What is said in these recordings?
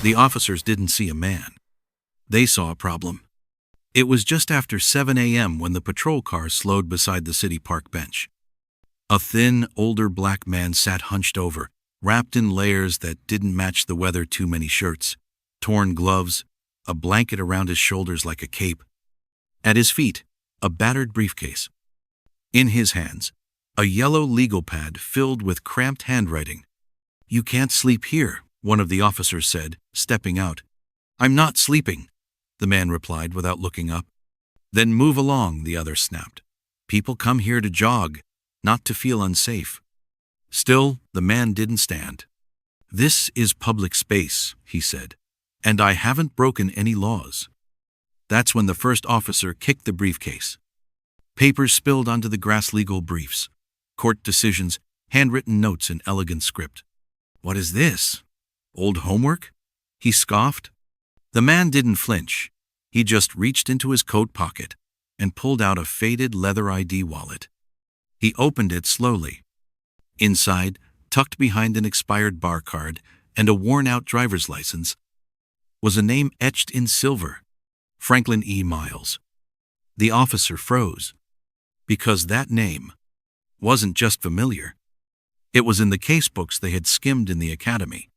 The officers didn't see a man. They saw a problem. It was just after 7 a.m. when the patrol car slowed beside the city park bench. A thin, older black man sat hunched over, wrapped in layers that didn't match the weather. Too many shirts, torn gloves, a blanket around his shoulders like a cape. At his feet, a battered briefcase. In his hands, a yellow legal pad filled with cramped handwriting. "You can't sleep here," one of the officers said, stepping out. "I'm not sleeping," the man replied without looking up. "Then move along," the other snapped. "People come here to jog, not to feel unsafe." Still, the man didn't stand. "This is public space," he said, "and I haven't broken any laws." That's when the first officer kicked the briefcase. Papers spilled onto the grass, legal briefs, court decisions, handwritten notes in elegant script. "What is this? Old homework?" he scoffed. The man didn't flinch. He just reached into his coat pocket and pulled out a faded leather ID wallet. He opened it slowly. Inside, tucked behind an expired bar card and a worn-out driver's license, was a name etched in silver: Franklin E. Miles. The officer froze, because that name wasn't just familiar. It was in the casebooks they had skimmed in the academy,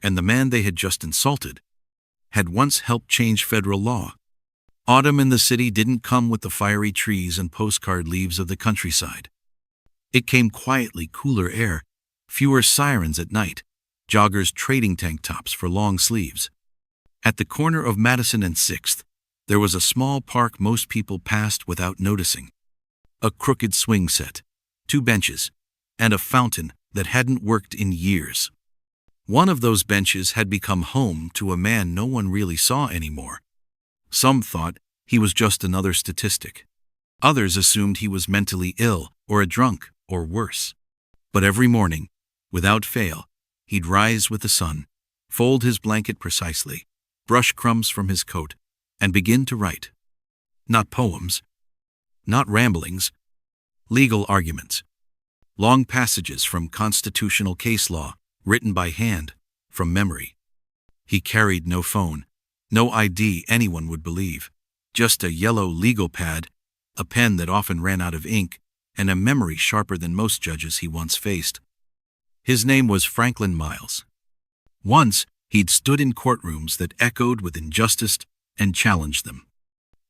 and the man they had just insulted had once helped change federal law. Autumn in the city didn't come with the fiery trees and postcard leaves of the countryside. It came quietly, cooler air, fewer sirens at night, joggers trading tank tops for long sleeves. At the corner of Madison and 6th, there was a small park most people passed without noticing. A crooked swing set, 2 benches, and a fountain that hadn't worked in years. One of those benches had become home to a man no one really saw anymore. Some thought he was just another statistic. Others assumed he was mentally ill or a drunk or worse. But every morning, without fail, he'd rise with the sun, fold his blanket precisely, brush crumbs from his coat, and begin to write. Not poems, not ramblings, legal arguments. Long passages from constitutional case law, written by hand, from memory. He carried no phone, no ID anyone would believe, just a yellow legal pad, a pen that often ran out of ink, and a memory sharper than most judges he once faced. His name was Franklin Miles. Once, he'd stood in courtrooms that echoed with injustice and challenged them.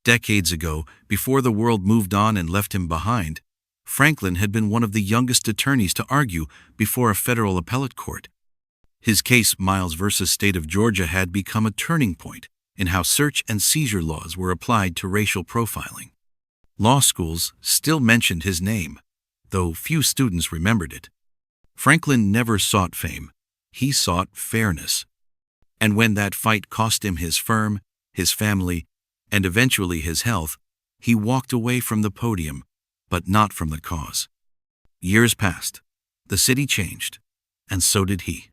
Decades ago, before the world moved on and left him behind, Franklin had been one of the youngest attorneys to argue before a federal appellate court. His case, Miles versus State of Georgia, had become a turning point in how search and seizure laws were applied to racial profiling. Law schools still mentioned his name, though few students remembered it. Franklin never sought fame. He sought fairness. And when that fight cost him his firm, his family, and eventually his health, he walked away from the podium, but not from the cause. Years passed. The city changed, and so did he.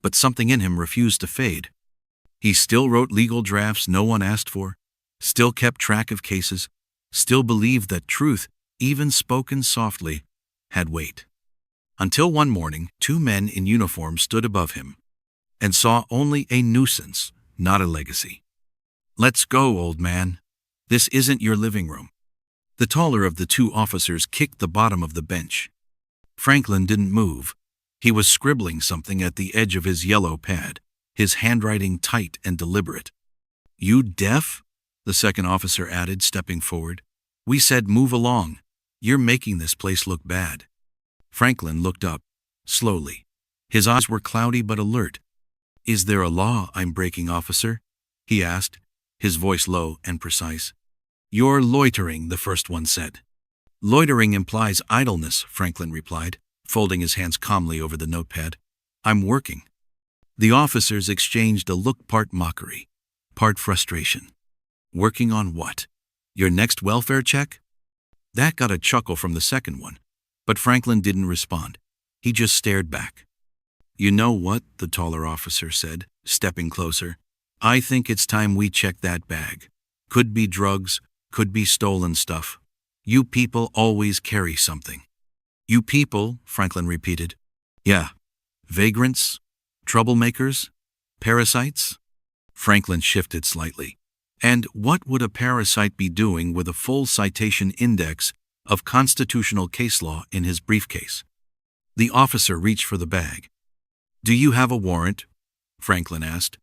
But something in him refused to fade. He still wrote legal drafts no one asked for, still kept track of cases, still believed that truth, even spoken softly, had weight. Until one morning, 2 men in uniform stood above him and saw only a nuisance, not a legacy. "Let's go, old man. This isn't your living room." The taller of the 2 officers kicked the bottom of the bench. Franklin didn't move. He was scribbling something at the edge of his yellow pad, his handwriting tight and deliberate. "You deaf?" the second officer added, stepping forward. "We said move along. You're making this place look bad." Franklin looked up, slowly. His eyes were cloudy but alert. "Is there a law I'm breaking, officer?" he asked, his voice low and precise. "You're loitering," the first one said. "Loitering implies idleness," Franklin replied, folding his hands calmly over the notepad. "I'm working." The officers exchanged a look, part mockery, part frustration. "Working on what? Your next welfare check?" That got a chuckle from the second one, but Franklin didn't respond. He just stared back. "You know what?" the taller officer said, stepping closer. "I think it's time we check that bag. Could be drugs, could be stolen stuff. You people always carry something." "You people," Franklin repeated. "Yeah. Vagrants? Troublemakers?" Parasites? Franklin shifted slightly. And what would a parasite be doing with a full citation index of constitutional case law in his briefcase? The officer reached for the bag. "Do you have a warrant?" Franklin asked.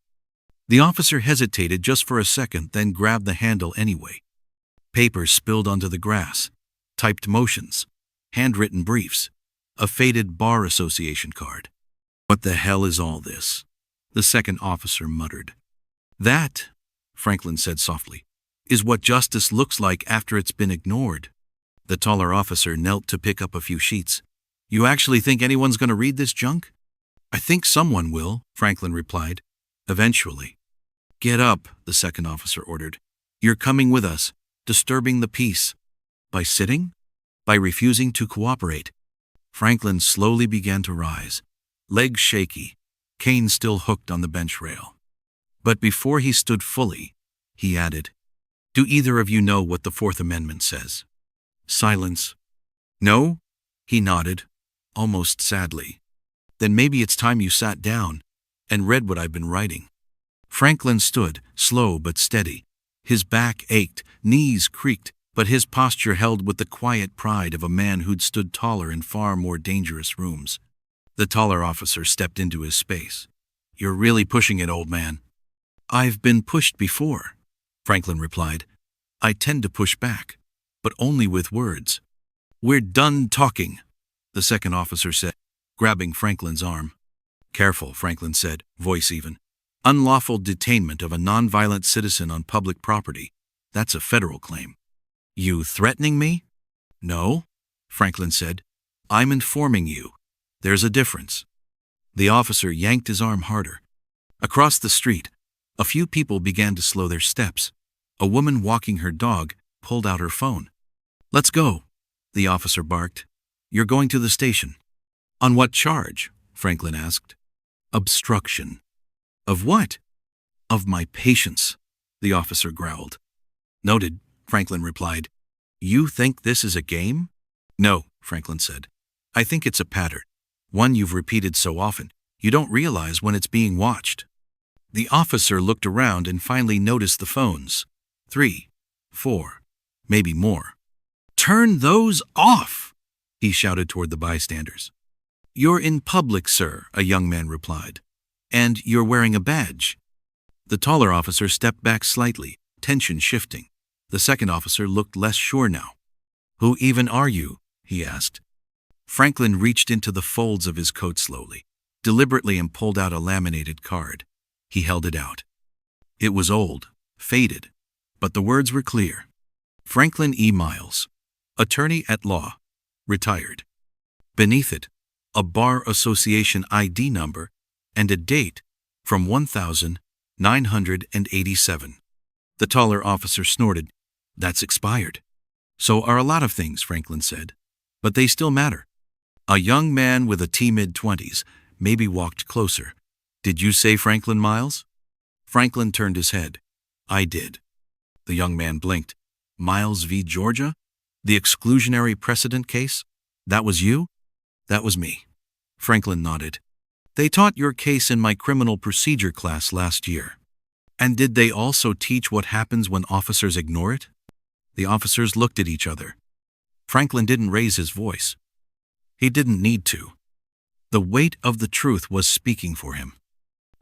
The officer hesitated just for a second, then grabbed the handle anyway. Papers spilled onto the grass, typed motions, handwritten briefs, a faded bar association card. "What the hell is all this?" the second officer muttered. "That," Franklin said softly, "is what justice looks like after it's been ignored." The taller officer knelt to pick up a few sheets. "You actually think anyone's going to read this junk?" "I think someone will," Franklin replied. "Eventually." "Get up," the second officer ordered. "You're coming with us, disturbing the peace." "By sitting? By refusing to cooperate?" Franklin slowly began to rise, legs shaky, cane still hooked on the bench rail. But before he stood fully, he added, "Do either of you know what the Fourth Amendment says?" Silence. "No?" He nodded, almost sadly. "Then maybe it's time you sat down and read what I've been writing." Franklin stood, slow but steady. His back ached, knees creaked, but his posture held with the quiet pride of a man who'd stood taller in far more dangerous rooms. The taller officer stepped into his space. "You're really pushing it, old man." "I've been pushed before," Franklin replied. "I tend to push back, but only with words." "We're done talking," the second officer said, grabbing Franklin's arm. "Careful," Franklin said, voice even. "Unlawful detainment of a nonviolent citizen on public property. That's a federal claim." "You threatening me?" "No," Franklin said. "I'm informing you. There's a difference." The officer yanked his arm harder. Across the street, a few people began to slow their steps. A woman walking her dog pulled out her phone. "Let's go," the officer barked. "You're going to the station." "On what charge?" Franklin asked. "Obstruction." "Of what?" "Of my patience," the officer growled. "Noted," Franklin replied. "You think this is a game?" "No," Franklin said. "I think it's a pattern. One you've repeated so often, you don't realize when it's being watched." The officer looked around and finally noticed the phones. 3, 4, maybe more. "Turn those off!" he shouted toward the bystanders. "You're in public, sir," a young man replied. "And you're wearing a badge." The taller officer stepped back slightly, tension shifting. The second officer looked less sure now. "Who even are you?" he asked. Franklin reached into the folds of his coat slowly, deliberately, and pulled out a laminated card. He held it out. It was old, faded, but the words were clear. Franklin E. Miles, attorney at law, retired. Beneath it, a Bar Association ID number and a date from 1987. The taller officer snorted. "That's expired." "So are a lot of things," Franklin said. "But they still matter." A young man with a mid-20s maybe walked closer. "Did you say Franklin Miles?" Franklin turned his head. "I did." The young man blinked. "Miles v. Georgia? The exclusionary precedent case? That was you?" "That was me." Franklin nodded. "They taught your case in my criminal procedure class last year." "And did they also teach what happens when officers ignore it?" The officers looked at each other. Franklin didn't raise his voice. He didn't need to. The weight of the truth was speaking for him.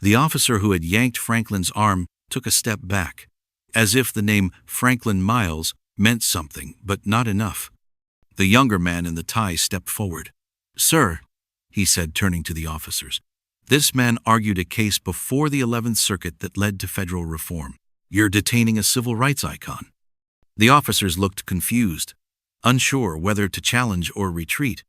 The officer who had yanked Franklin's arm took a step back, as if the name Franklin Miles meant something, but not enough. The younger man in the tie stepped forward. "Sir," he said, turning to the officers, "this man argued a case before the 11th Circuit that led to federal reform. You're detaining a civil rights icon." The officers looked confused, unsure whether to challenge or retreat.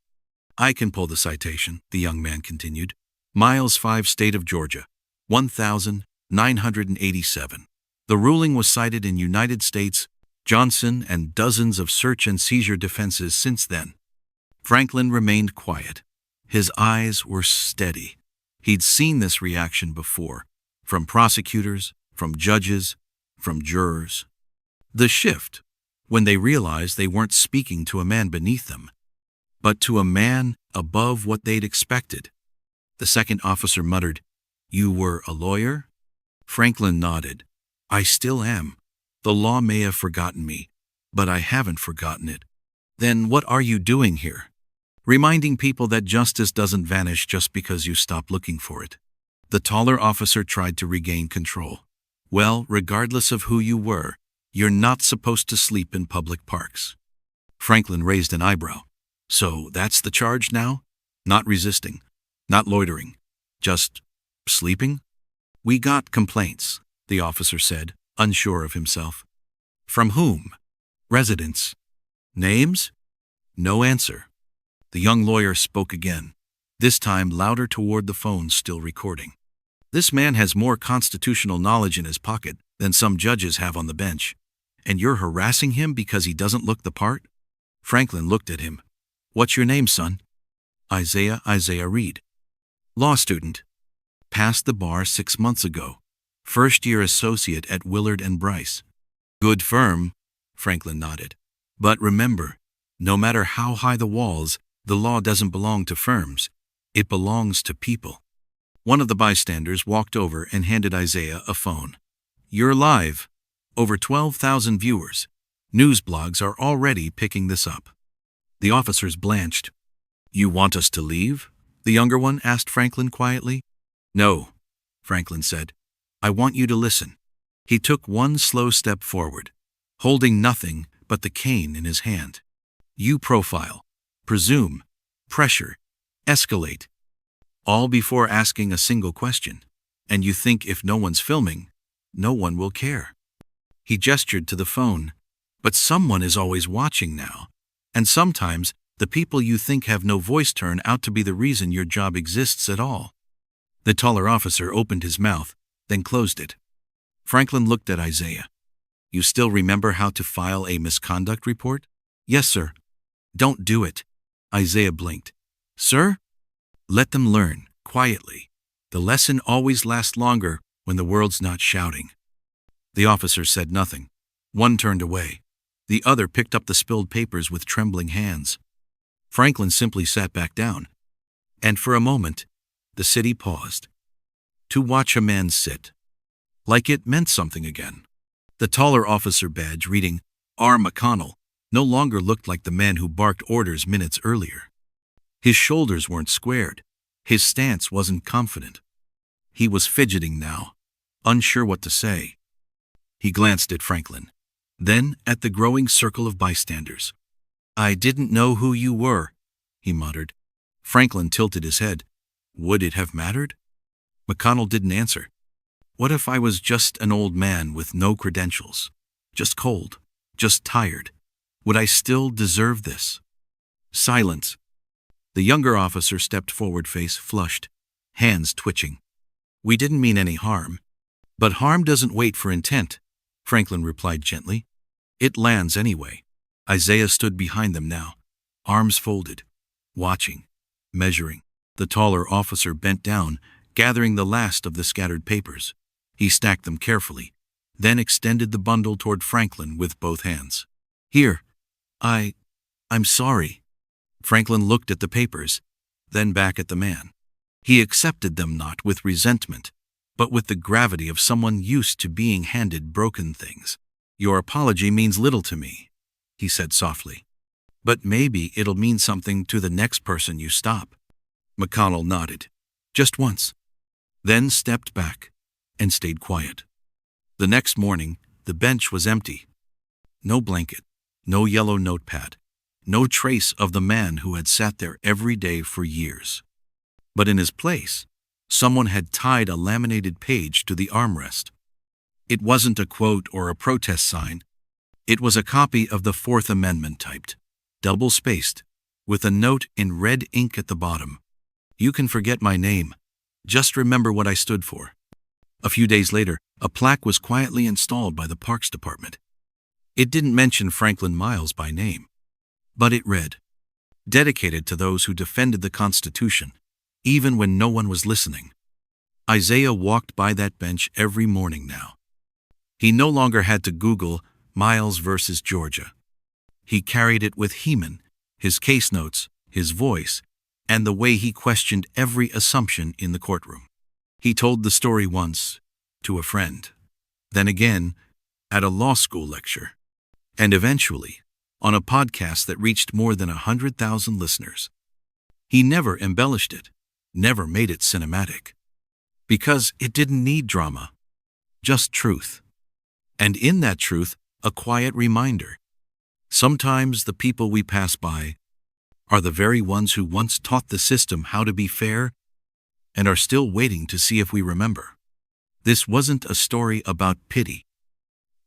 "I can pull the citation," the young man continued. "Miles 5, State of Georgia, 1987. The ruling was cited in United States, Johnson, and dozens of search and seizure defenses since then." Franklin remained quiet. His eyes were steady. He'd seen this reaction before, from prosecutors, from judges, from jurors. The shift, when they realized they weren't speaking to a man beneath them, but to a man above what they'd expected. The second officer muttered, You were a lawyer? Franklin nodded. I still am. The law may have forgotten me, but I haven't forgotten it. Then what are you doing here? Reminding people that justice doesn't vanish just because you stop looking for it. The taller officer tried to regain control. Well, regardless of who you were, you're not supposed to sleep in public parks. Franklin raised an eyebrow. So that's the charge now? Not resisting, not loitering, just sleeping? We got complaints, the officer said, unsure of himself. From whom? Residents. Names? No answer. The young lawyer spoke again, this time louder toward the phone still recording. This man has more constitutional knowledge in his pocket than some judges have on the bench, and you're harassing him because he doesn't look the part? Franklin looked at him. What's your name, son? Isaiah Reed. Law student. Passed the bar 6 months ago. First-year associate at Willard & Bryce. Good firm, Franklin nodded. But remember, no matter how high the walls, the law doesn't belong to firms. It belongs to people. One of the bystanders walked over and handed Isaiah a phone. You're live. Over 12,000 viewers. News blogs are already picking this up. The officers blanched. You want us to leave? The younger one asked Franklin quietly. No, Franklin said. I want you to listen. He took one slow step forward, holding nothing but the cane in his hand. You profile, presume, pressure, escalate, all before asking a single question. And you think if no one's filming, no one will care. He gestured to the phone. But someone is always watching now. And sometimes, the people you think have no voice turn out to be the reason your job exists at all. The taller officer opened his mouth, then closed it. Franklin looked at Isaiah. You still remember how to file a misconduct report? Yes, sir. Don't do it. Isaiah blinked. Sir? Let them learn, quietly. The lesson always lasts longer when the world's not shouting. The officer said nothing. One turned away. The other picked up the spilled papers with trembling hands. Franklin simply sat back down. And for a moment, the city paused. To watch a man sit. Like it meant something again. The taller officer badge reading R. McConnell no longer looked like the man who barked orders minutes earlier. His shoulders weren't squared. His stance wasn't confident. He was fidgeting now, unsure what to say. He glanced at Franklin, then at the growing circle of bystanders. I didn't know who you were, he muttered. Franklin tilted his head. Would it have mattered? McConnell didn't answer. What if I was just an old man with no credentials? Just cold, just tired. Would I still deserve this? Silence. The younger officer stepped forward, face flushed, hands twitching. We didn't mean any harm. But harm doesn't wait for intent, Franklin replied gently. It lands anyway. Isaiah stood behind them now, arms folded, watching, measuring. The taller officer bent down, gathering the last of the scattered papers. He stacked them carefully, then extended the bundle toward Franklin with both hands. Here, I'm sorry. Franklin looked at the papers, then back at the man. He accepted them not with resentment, but with the gravity of someone used to being handed broken things. Your apology means little to me, he said softly. But maybe it'll mean something to the next person you stop. McConnell nodded, just once, then stepped back and stayed quiet. The next morning, the bench was empty. No blanket, no yellow notepad, no trace of the man who had sat there every day for years. But in his place, someone had tied a laminated page to the armrest. It wasn't a quote or a protest sign. It was a copy of the Fourth Amendment typed, double-spaced, with a note in red ink at the bottom. You can forget my name. Just remember what I stood for. A few days later, a plaque was quietly installed by the Parks Department. It didn't mention Franklin Miles by name, but it read, dedicated to those who defended the Constitution, even when no one was listening. Isaiah walked by that bench every morning now. He no longer had to Google Miles versus Georgia. He carried it with Heman, his case notes, his voice, and the way he questioned every assumption in the courtroom. He told the story once to a friend, then again at a law school lecture, and eventually on a podcast that reached more than 100,000 listeners. He never embellished it, never made it cinematic, because it didn't need drama, just truth. And in that truth, a quiet reminder. Sometimes the people we pass by are the very ones who once taught the system how to be fair and are still waiting to see if we remember. This wasn't a story about pity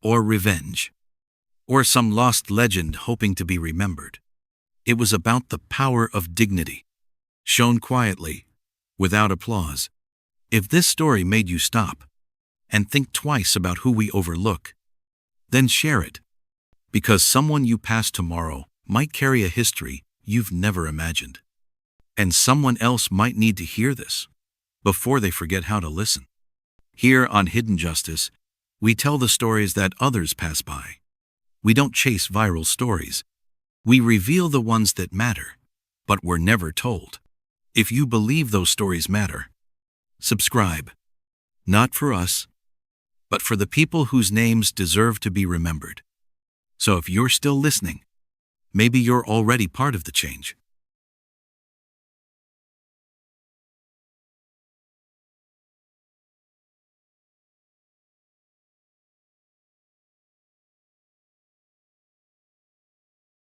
or revenge or some lost legend hoping to be remembered. It was about the power of dignity, shown quietly, without applause. If this story made you stop and think twice about who we overlook, then share it, because someone you pass tomorrow might carry a history you've never imagined. And someone else might need to hear this before they forget how to listen. Here on Hidden Justice, we tell the stories that others pass by. We don't chase viral stories. We reveal the ones that matter, but were never told. If you believe those stories matter, subscribe. Not for us, but for the people whose names deserve to be remembered. So if you're still listening, maybe you're already part of the change.